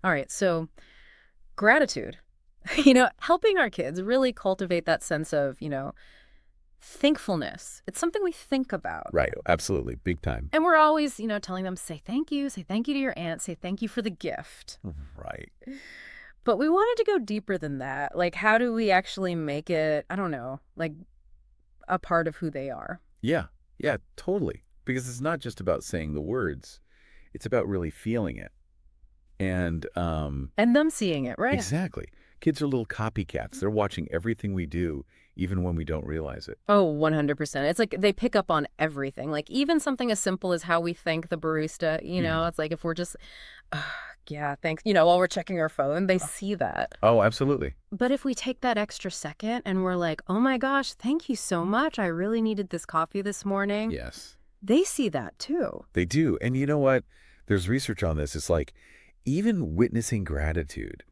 All right, so gratitude. Helping our kids really cultivate that sense of, thankfulness. It's something we think about. Right. Absolutely. Big time. And we're always, telling them, say thank you to your aunt, say thank you for the gift. Right. But we wanted to go deeper than that. Like, how do we actually make it, I don't know, like a part of who they are? Yeah. Yeah, totally. Because it's not just about saying the words. It's about really feeling it. And And them seeing it, right? exactly. Kids are little copycats. They're watching everything we do, even when we don't realize it. Oh, 100%. It's like they pick up on everything. Like even something as simple as how we thank the barista, it's like if we're just, "Ugh, yeah, thanks, while we're checking our phone, they see that. Oh, absolutely. But if we take that extra second and we're like, oh my gosh, thank you so much. I really needed this coffee this morning. Yes, They see that too. they do. And you know what? There's research on this. It's like even witnessing gratitude,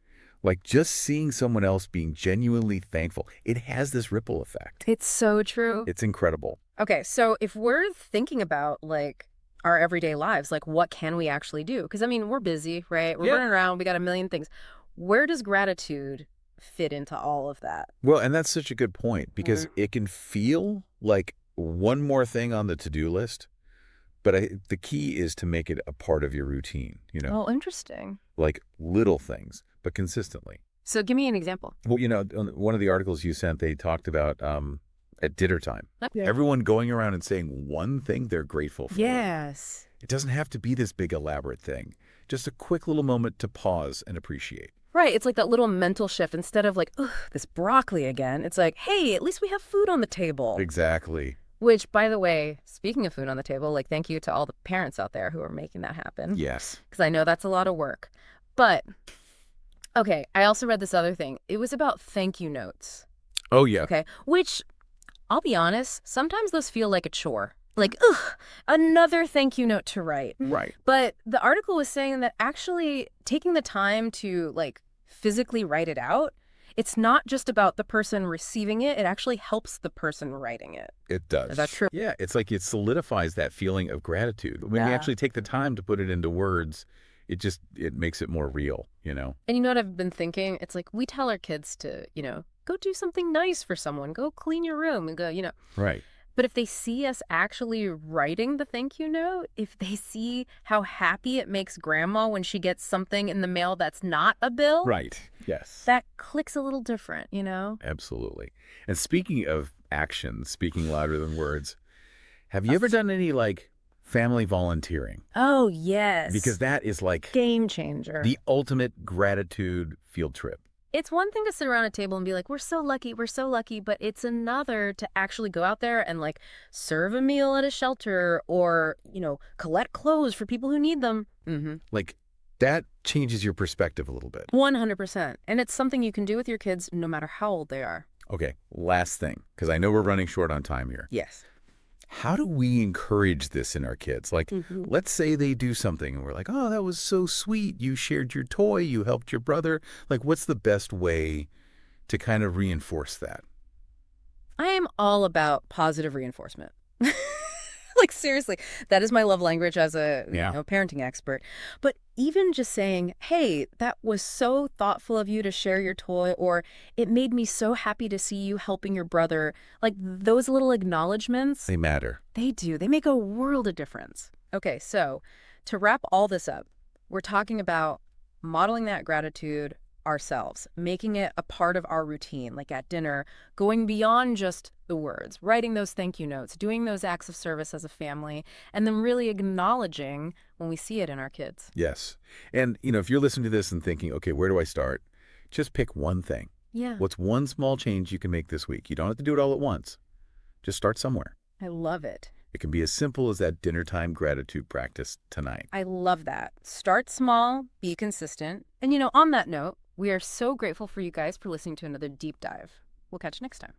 like just seeing someone else being genuinely thankful, it has this ripple effect. It's so true. It's incredible. Okay, so if we're thinking about like our everyday lives, like what can we actually do? Because I mean, we're busy, right? We're Yeah. running around, we got a million things. Where does gratitude fit into all of that? Well, and that's such a good point because Mm. it can feel like one more thing on the to-do list, but the key is to make it a part of your routine, Oh, interesting. like little things, but consistently. So give me an example. Well, on one of the articles you sent, they talked about at dinner time, Yeah. everyone going around and saying one thing they're grateful for. Yes. It doesn't have to be this big elaborate thing, just a quick little moment to pause and appreciate. Right. It's like that little mental shift. Instead of like, ugh, this broccoli again, it's like, hey, at least we have food on the table. Exactly. Which, by the way, speaking of food on the table, like, thank you to all the parents out there who are making that happen. Yes. Because I know that's a lot of work. But, okay, I also read this other thing. It was about thank you notes. Oh, yeah. Okay. Which, I'll be honest, sometimes those feel like a chore. Like, ugh, another thank you note to write. Right. But the article was saying that actually taking the time to, like, physically write it out, it's not just about the person receiving it, it actually helps the person writing it. It does. Is that true? Yeah, it's like it solidifies that feeling of gratitude. When you Yeah. actually take the time to put it into words, it makes it more real. And you know what I've been thinking? It's like we tell our kids to, go do something nice for someone, go clean your room and go. Right. But if they see us actually writing the thank you note, if they see how happy it makes grandma when she gets something in the mail that's not a bill, Right. Yes. that clicks a little different. Absolutely. And speaking of actions, speaking louder than words, have you ever done any like family volunteering? Oh, yes. Because that is like Game changer. the ultimate gratitude field trip. It's one thing to sit around a table and be like, we're so lucky, but it's another to actually go out there and like serve a meal at a shelter or, collect clothes for people who need them. Mm-hmm. Like that changes your perspective a little bit. 100%. And it's something you can do with your kids no matter how old they are. Okay, last thing, because I know we're running short on time here. Yes. How do we encourage this in our kids? Like, let's say they do something and we're like, oh, that was so sweet. You shared your toy, you helped your brother. Like, what's the best way to kind of reinforce that? I am all about positive reinforcement. Like, seriously, that is my love language as a Yeah. parenting expert. But even just saying, hey, that was so thoughtful of you to share your toy, or it made me so happy to see you helping your brother, like those little acknowledgments, They matter. they do. They make a world of difference. Okay, so to wrap all this up, we're talking about modeling that gratitude ourselves, making it a part of our routine, like at dinner, going beyond just the words, writing those thank you notes, doing those acts of service as a family, and then really acknowledging when we see it in our kids. Yes. And, if you're listening to this and thinking, okay, where do I start? Just pick one thing. Yeah, What's one small change you can make this week? You don't have to do it all at once. Just start somewhere. I love it. It can be as simple as that dinner time gratitude practice tonight. I love that. Start small, be consistent. And on that note, we are so grateful for you guys for listening to another deep dive. We'll catch you next time.